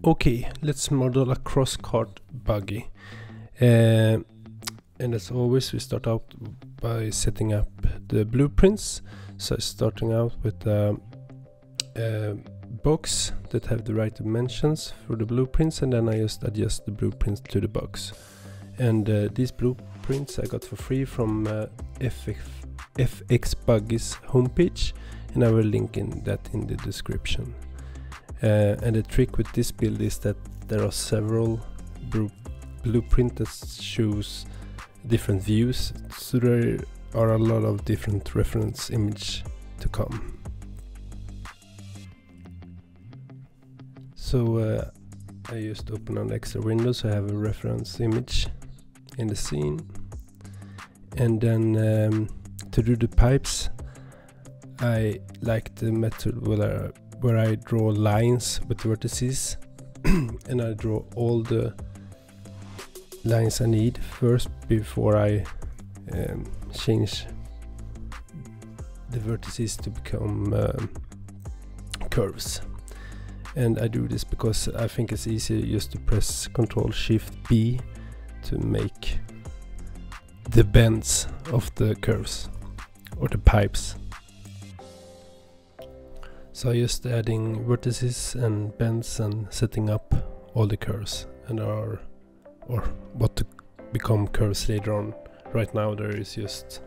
Okay, let's model a Crosskart buggy. And as always, we start out by setting up the blueprints. So starting out with a box that have the right dimensions for the blueprints, and then I just adjust the blueprints to the box. And these blueprints I got for free from FX Buggies homepage, and I will link that in the description. And the trick with this build is that there are several blueprints that shows different views, so there are a lot of different reference image to come. So I just open an extra window so I have a reference image in the scene, and then to do the pipes I like the method where I draw lines with vertices and I draw all the lines I need first before I change the vertices to become curves. And I do this because I think it's easier just to press ctrl+shift+b to make the bends of the curves or the pipes. So just adding vertices and bends and setting up all the curves and or what to become curves later on. Right now there is just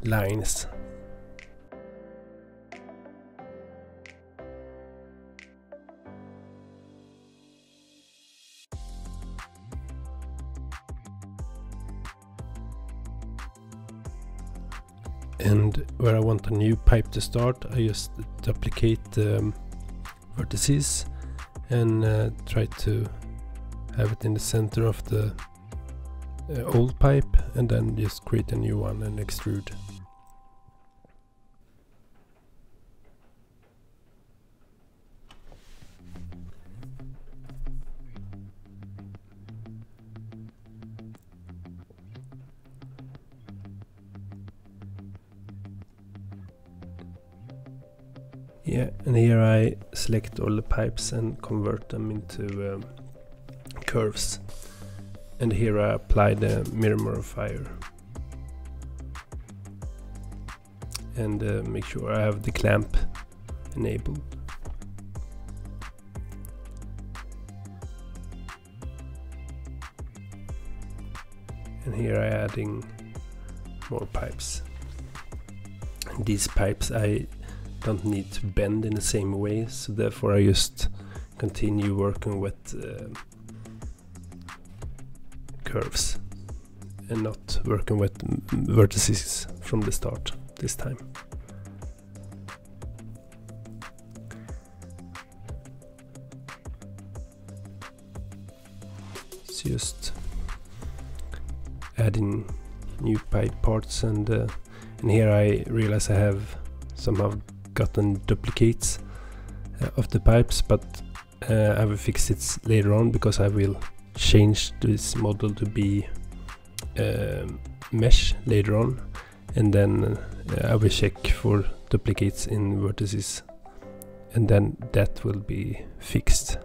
lines. And where I want a new pipe to start, I just duplicate the vertices and try to have it in the center of the old pipe, and then just create a new one and extrude. Yeah, and here I select all the pipes and convert them into curves. And here I apply the mirror modifier. And make sure I have the clamp enabled. And here I adding more pipes. And these pipes I don't need to bend in the same way, so therefore I just continue working with curves and not working with vertices from the start this time. It's just adding new pipe parts, and here I realize I have somehow gotten duplicates of the pipes, but I will fix it later on because I will change this model to be mesh later on, and then I will check for duplicates in vertices, and then that will be fixed.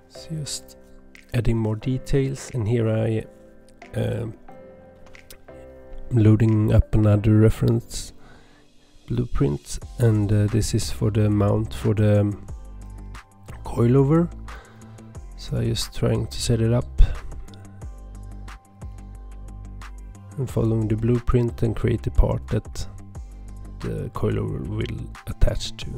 So just adding more details, and here I loading up another reference blueprint, and this is for the mount for the coilover. So I just trying to set it up and following the blueprint and create the part that the coilover will attach to.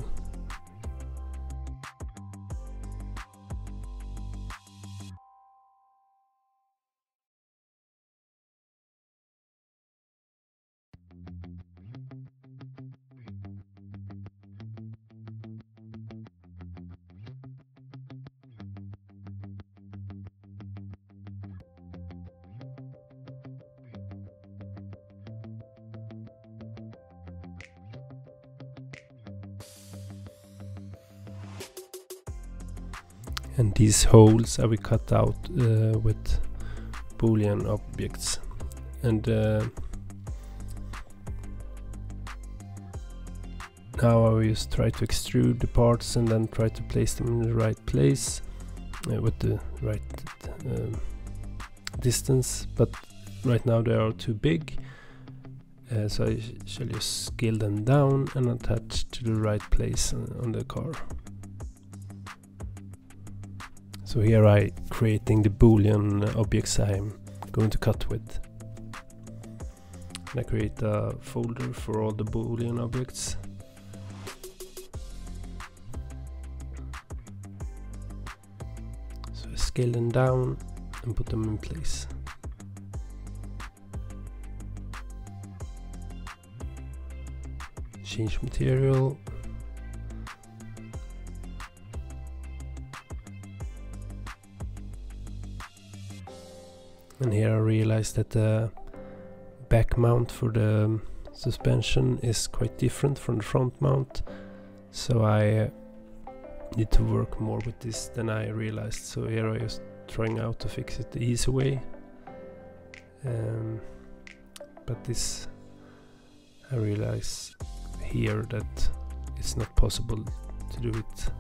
And these holes I will cut out with Boolean objects, and now I will just try to extrude the parts and then try to place them in the right place with the right distance, but right now they are too big, so I shall just scale them down and attach to the right place on the car. So here I creating the boolean objects I'm going to cut with. And I create a folder for all the boolean objects. So I scale them down and put them in place. Change material. And here I realized that the back mount for the suspension is quite different from the front mount, so I need to work more with this than I realized. So here I was trying out to fix it the easy way, but this I realize here that it's not possible to do it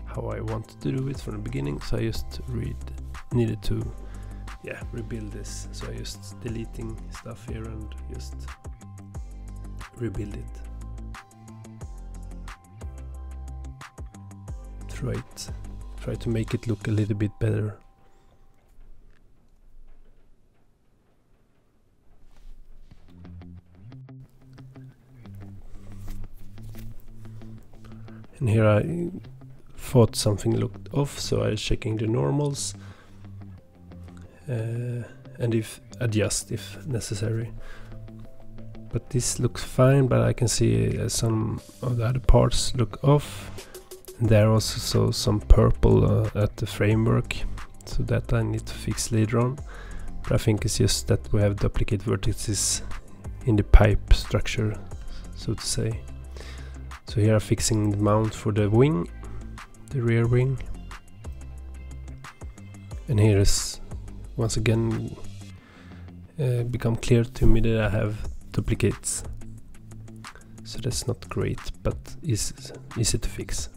how I wanted to do it from the beginning, so I just needed to rebuild this. So I just deleting stuff here and just rebuild it. Try to make it look a little bit better. And here I thought something looked off, so I was checking the normals and adjust if necessary. But this looks fine, but I can see some of the other parts look off. And there are also some purple at the framework, so that I need to fix later on. But I think it's just that we have duplicate vertices in the pipe structure, so to say. So here I'm fixing the mount for the wing, the rear wing. And here is once again become clear to me that I have duplicates. So that's not great, but is easy to fix.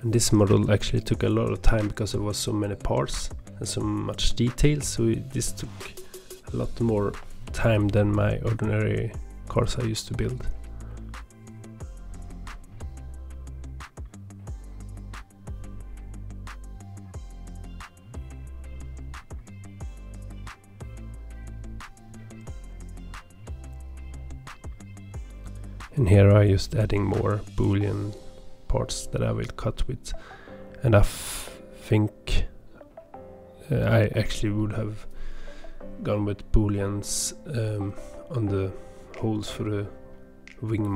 And this model actually took a lot of time because there was so many parts and so much detail, so this took a lot more time than my ordinary cars I used to build. And here I just adding more boolean parts that I will cut with, and I think I actually would have gone with booleans on the holes for the wing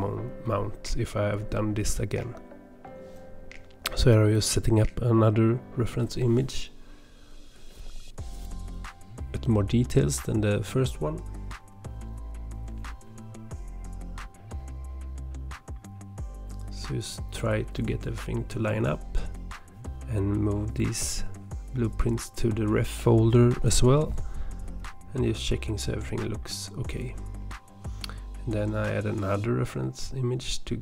mount if I have done this again. So here I'm just setting up another reference image with more details than the first one. Just try to get everything to line up and move these blueprints to the ref folder as well, and just checking so everything looks okay. And then I add another reference image to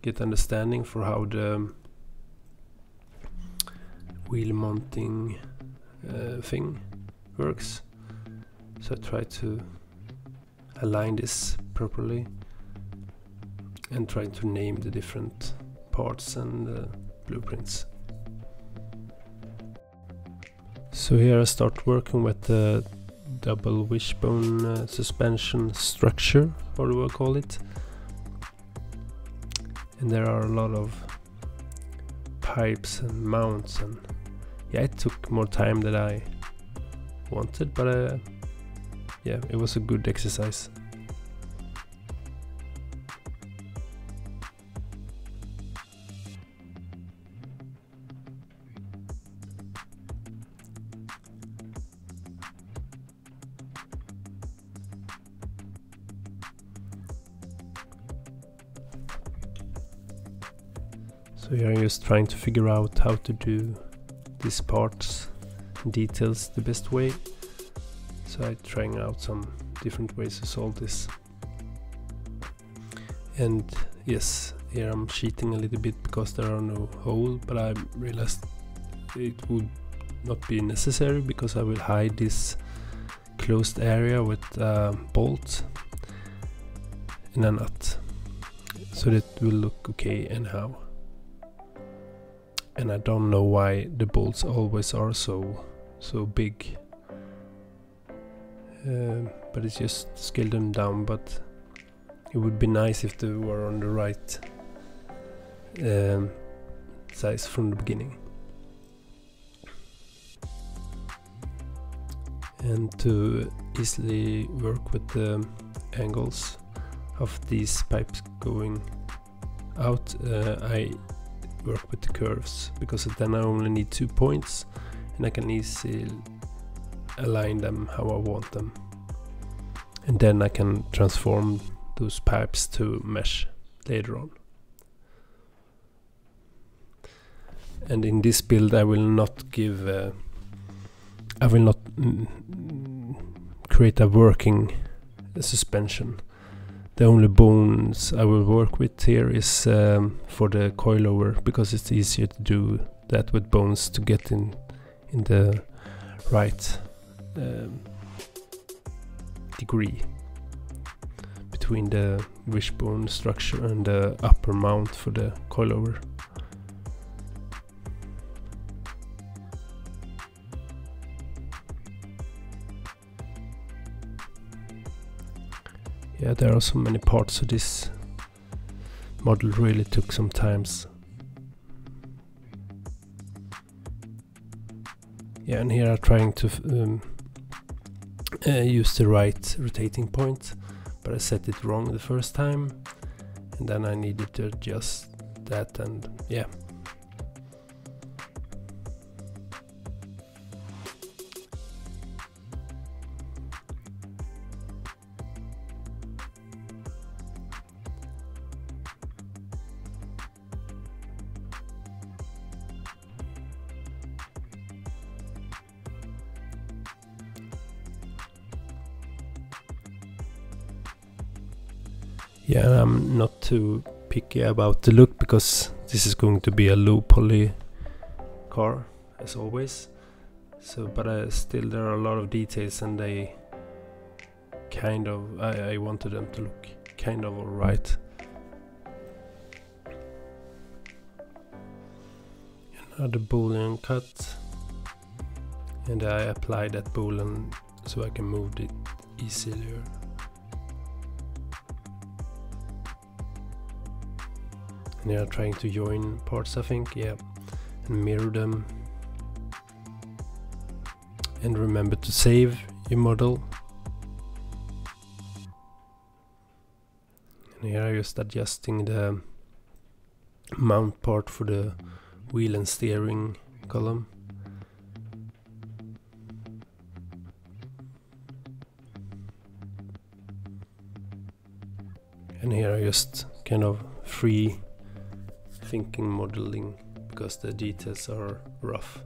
get understanding for how the wheel mounting thing works. So I try to align this properly and trying to name the different parts and blueprints. So here I start working with the double wishbone suspension structure, or do I call it? And there are a lot of pipes and mounts, and yeah, it took more time than I wanted, but yeah, it was a good exercise. So here I'm just trying to figure out how to do these parts and details the best way. So So I'm trying out some different ways to solve this. And yes, here I'm cheating a little bit because there are no holes, but I realized it would not be necessary because I will hide this closed area with bolt and a nut, so that will look okay anyhow. And I don't know why the bolts always are so big, but it's just scale them down. But it would be nice if they were on the right size from the beginning. And to easily work with the angles of these pipes going out, I work with the curves, because then I only need 2 points and I can easily align them how I want them, and then I can transform those pipes to mesh later on. And in this build I will not give I will not create a working suspension. The only bones I will work with here is for the coilover, because it's easier to do that with bones to get in the right degree between the wishbone structure and the upper mount for the coilover. Yeah, there are so many parts, so this model really took some time. Yeah, and here I'm trying to use the right rotating point, but I set it wrong the first time, and then I needed to adjust that, and yeah. Yeah, I'm not too picky about the look, because this is going to be a low poly car as always. So, but still there are a lot of details, and they kind of, I wanted them to look kind of alright. Another boolean cut, and I apply that boolean so I can move it easier. And they are trying to join parts, I think, yeah, and mirror them. And remember to save your model. And here I'm just adjusting the mount part for the wheel and steering column. And here I just kind of free thinking modeling, because the details are rough.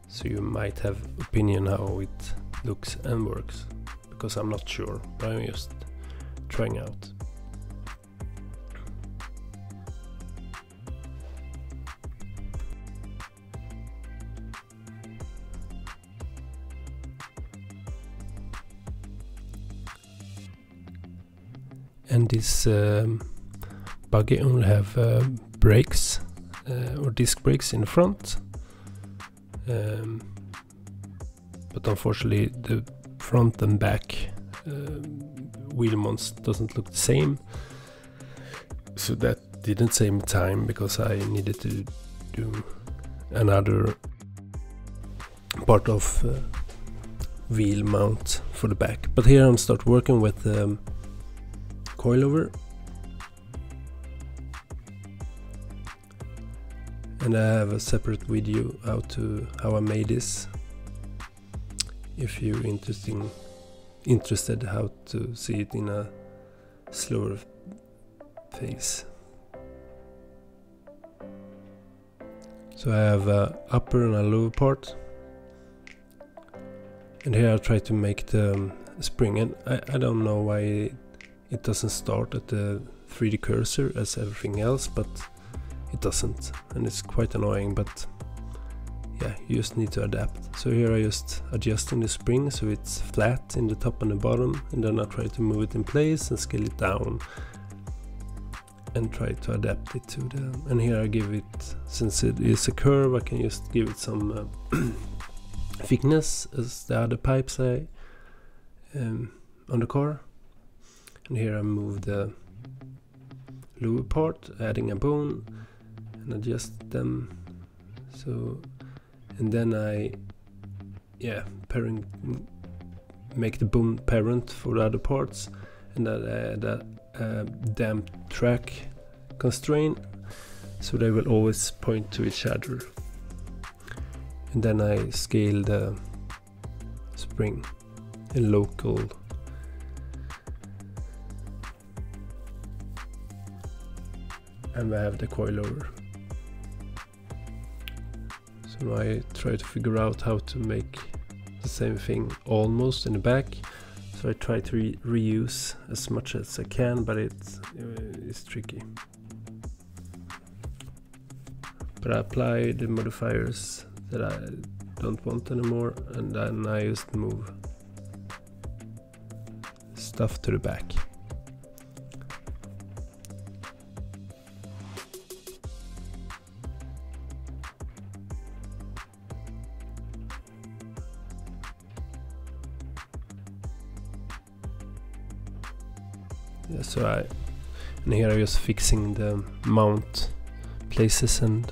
So you might have opinion how it looks and works, because I'm not sure, but I'm just trying out. And this buggy only have brakes or disc brakes in the front, but unfortunately the front and back wheel mounts doesn't look the same, so that didn't save me time, because I needed to do another part of wheel mount for the back. But here I'm start working with coilover, and I have a separate video how I made this, if you're interested how to see it in a slower pace. So I have a upper and a lower part, and here I try to make the spring, and I don't know why it doesn't start at the 3D cursor as everything else, but it doesn't, and it's quite annoying, but yeah, you just need to adapt. So here I just adjusting the spring so it's flat in the top and the bottom, and then I try to move it in place and scale it down and try to adapt it to the, and here I give it, since it is a curve, I can just give it some thickness as the other pipes on the car. And here I move the lower part, adding a bone and adjust them. So, and then I make the bone parent for the other parts, and then add a damp track constraint so they will always point to each other. And then I scale the spring in local. And we have the coil over. So now I try to figure out how to make the same thing almost in the back. So I try to reuse as much as I can, but it's tricky. But I apply the modifiers that I don't want anymore, and then I just move stuff to the back. Yeah, so and here I'm just fixing the mount places and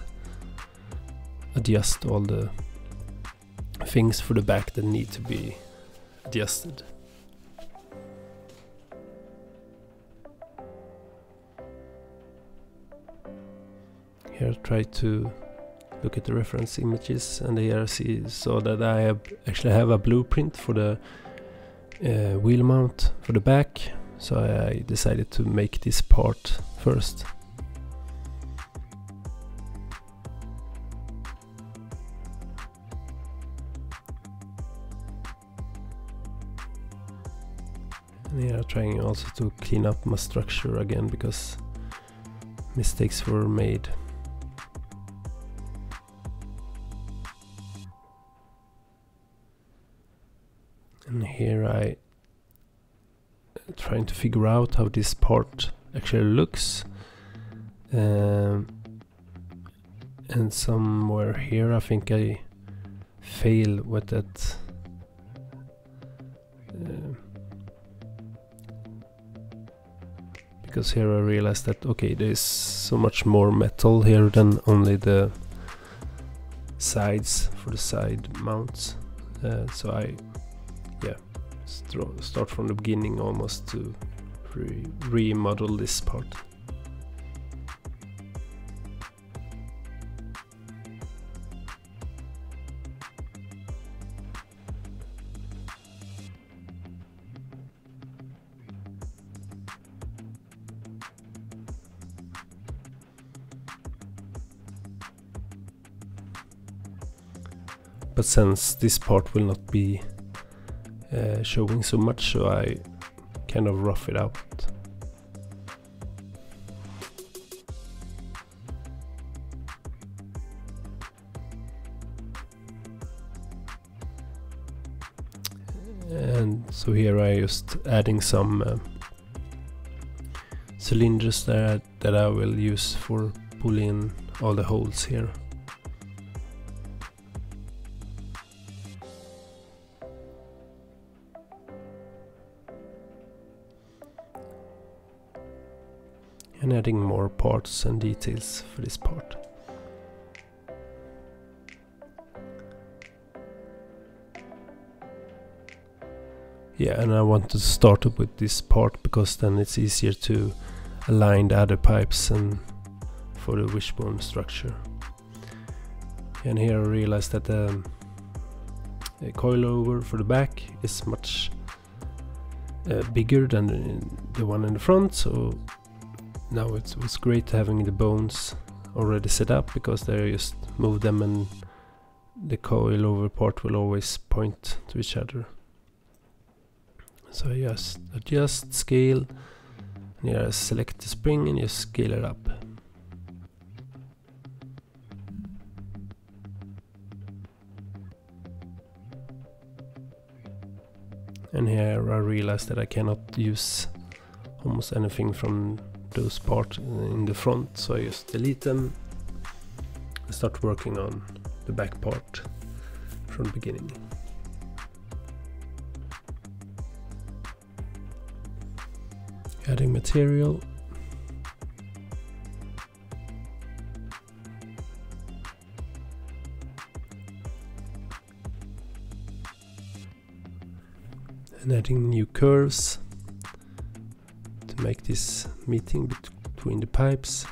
adjust all the things for the back that need to be adjusted. Here I try to look at the reference images, and here I see so that I actually have a blueprint for the wheel mount for the back. So I decided to make this part first. And here I'm trying also to clean up my structure again, because mistakes were made. And here I trying to figure out how this part actually looks, and somewhere here I think I fail with that. Because here I realized that okay, there's so much more metal here than only the sides for the side mounts. So I start from the beginning almost to remodel this part. But since this part will not be showing so much, so I kind of rough it out. And so here I just adding some cylinders that I will use for pulling all the holes here. And adding more parts and details for this part. Yeah, and I want to start up with this part because then it's easier to align the other pipes and for the wishbone structure. And here I realized that the coilover for the back is much bigger than the one in the front, so now it's great having the bones already set up, because they just move them and the coil over part will always point to each other. So I just adjust, scale, and here I select the spring and just scale it up. And here I realize that I cannot use almost anything from those parts in the front, so I just delete them and start working on the back part from the beginning. Adding material. And adding new curves to make this meeting between the pipes.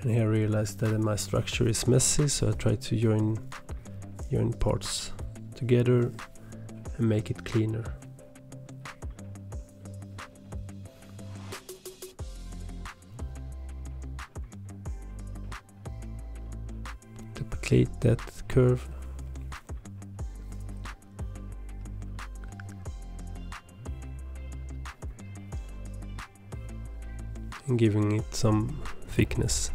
And here I realized that my structure is messy, so I try to join parts together and make it cleaner. Duplicate that curve. And giving it some thickness.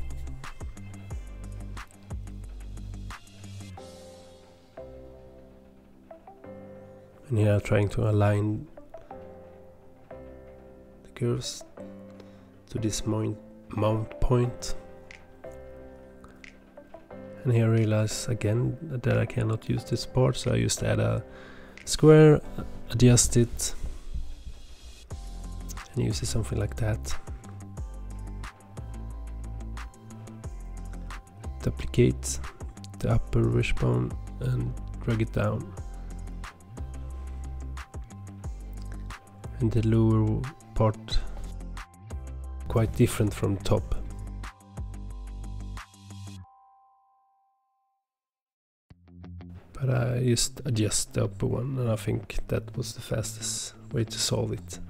And here I'm trying to align the curves to this mount point. And here I realize again that I cannot use this part, so I just add a square, adjust it, and use it something like that. Duplicate the upper wishbone and drag it down. And the lower part quite different from top. But I just adjust the upper one, and I think that was the fastest way to solve it.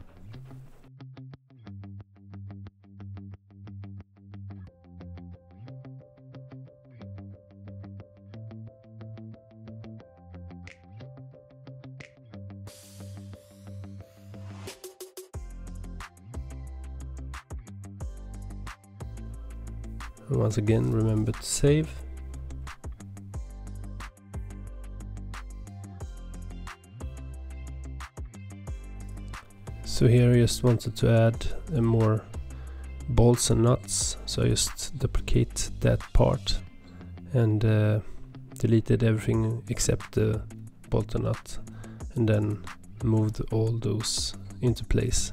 And once again, remember to save. So here I just wanted to add more bolts and nuts, so I just duplicate that part and deleted everything except the bolt and nut, and then moved all those into place.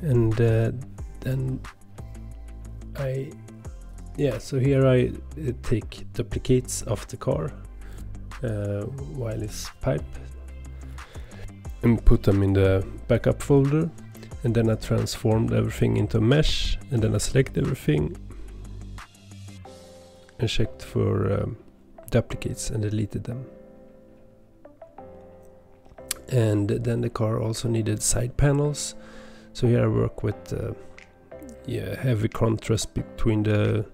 And then so here I take duplicates of the car while it's pipe and put them in the backup folder, and then I transformed everything into a mesh, and then I select everything and checked for duplicates and deleted them. And then the car also needed side panels. So here I work with heavy contrast between the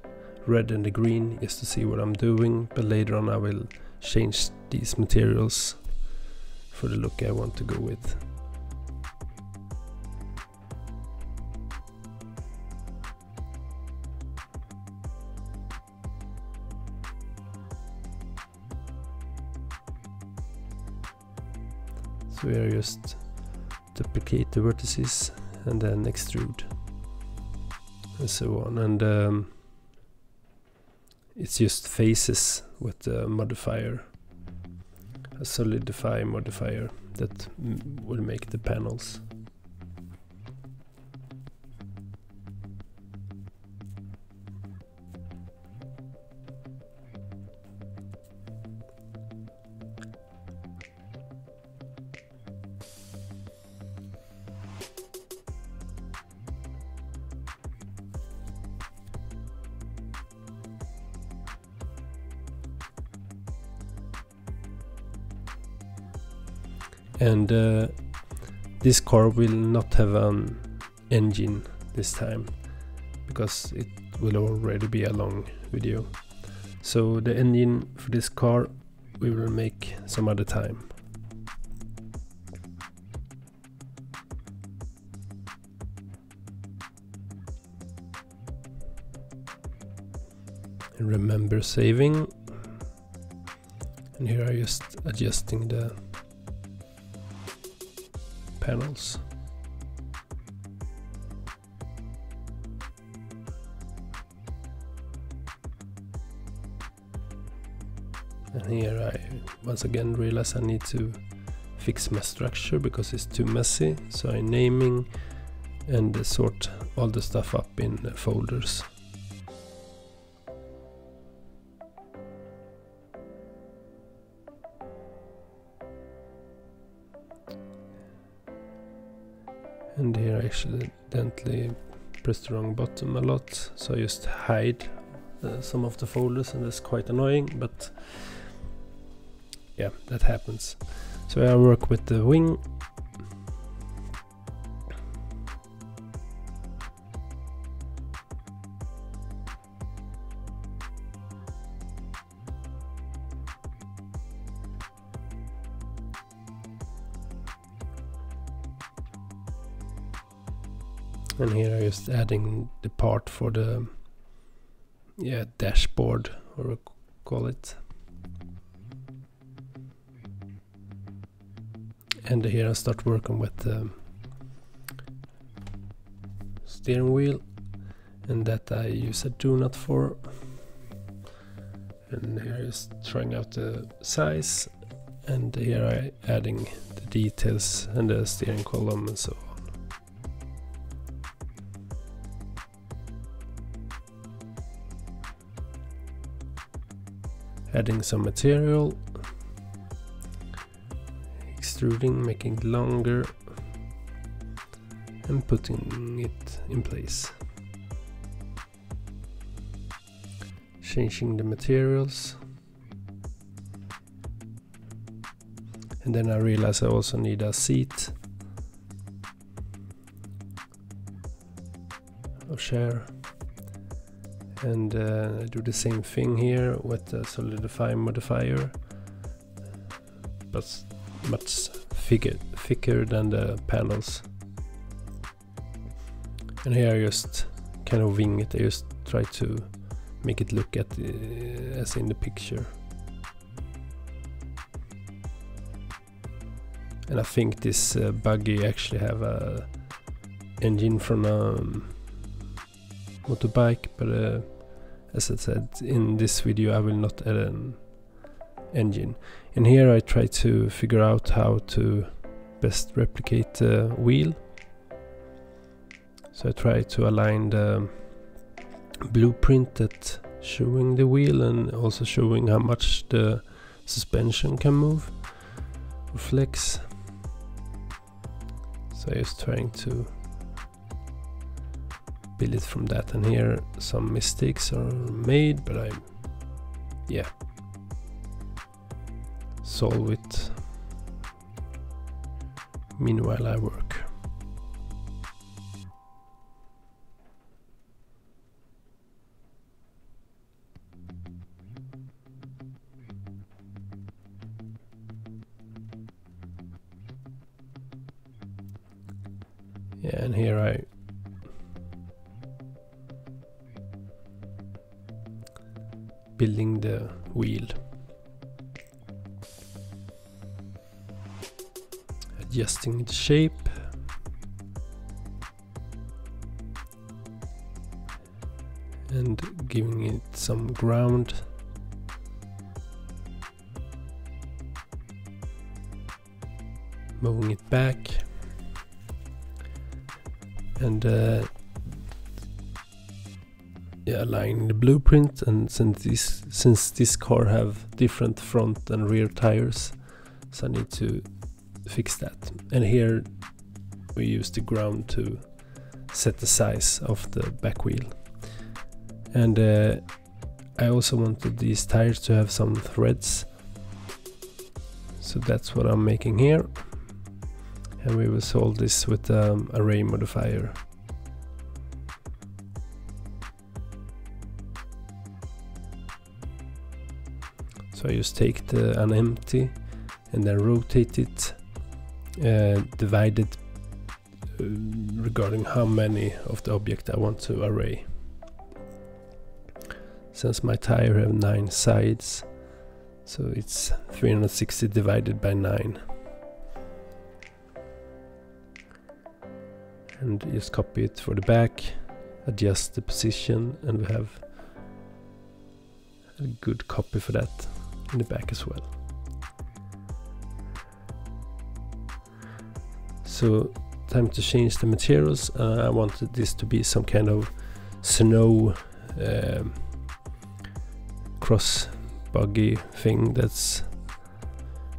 red and the green, just to see what I'm doing, but later on I will change these materials for the look I want to go with. So here I just duplicate the vertices and then extrude and so on, and it's just faces with a modifier, a solidify modifier that will make the panels. And this car will not have an engine this time, because it will already be a long video. So the engine for this car we will make some other time. And remember saving. And here I'm just adjusting the panels. And here I once again realize I need to fix my structure because it's too messy, so I'm naming and sort all the stuff up in folders. And here I accidentally pressed the wrong button a lot, so I just hide some of the folders, and that's quite annoying, but yeah, that happens. So I work with the wing. And here I'm just adding the part for the dashboard, or we call it. And here I start working with the steering wheel, and that I use a dune for. And here is trying out the size, and here I adding the details and the steering column and so on. Adding some material, extruding, making it longer, and putting it in place. Changing the materials. And then I realize I also need a seat or chair. And I do the same thing here with the solidify modifier, but much thicker than the panels. And here I just kind of wing it. I just try to make it look at as in the picture. And I think this buggy actually have a engine from a motorbike, but as I said, in this video I will not add an engine. And here I try to figure out how to best replicate the wheel. So I try to align the blueprint that showing the wheel and also showing how much the suspension can move or flex. So I'm just trying to build it from that, and here some mistakes are made, but I solve it meanwhile I work. Yeah, and here I building the wheel, adjusting the shape, and giving it some ground, moving it back, and aligning the blueprint. And since this car have different front and rear tires, so I need to fix that. And here we use the ground to set the size of the back wheel. And I also wanted these tires to have some threads, so that's what I'm making here. and we will solve this with array modifier. So I just take an empty and then rotate it, divide it regarding how many of the object I want to array. Since my tire have 9 sides, so it's 360 divided by 9. And just copy it for the back, adjust the position, and we have a good copy for that in the back as well. So time to change the materials. I wanted this to be some kind of snow cross buggy thing, that's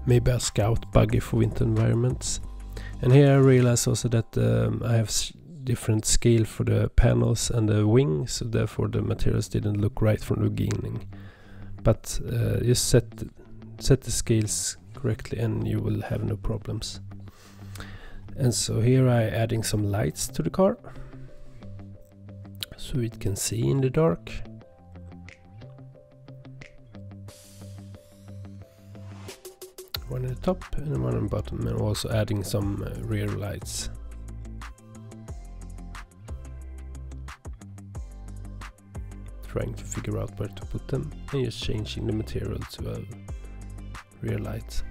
maybe a scout buggy for winter environments. And here I realized also that I have different scale for the panels and the wing, so therefore the materials didn't look right from the beginning. But just set the scales correctly and you will have no problems. And so here I adding some lights to the car, so it can see in the dark. One at the top and one on the bottom, and also adding some rear lights. Trying to figure out where to put them, and just changing the material to a rear light.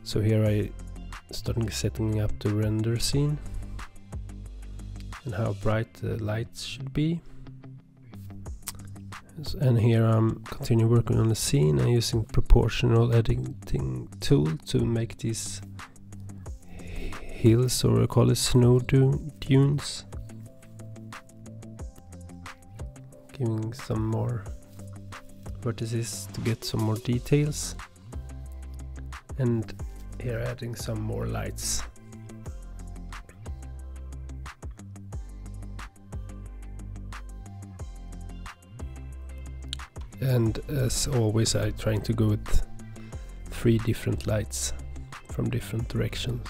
So here I starting setting up the render scene and how bright the lights should be. And here I'm continue working on the scene and using proportional editing tool to make these hills, or I call it snow dunes, giving some more vertices to get some more details, and here adding some more lights. And as always, I'm trying to go with 3 different lights from different directions,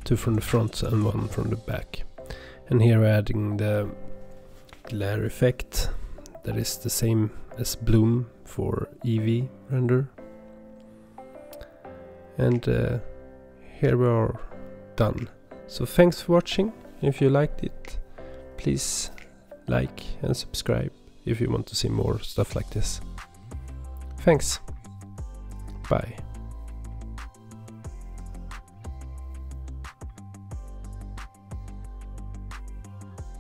2 from the front and 1 from the back. And here adding the glare effect, that is the same as bloom for EV render. And here we are done. So thanks for watching. If you liked it, please like and subscribe if you want to see more stuff like this. Thanks. Bye.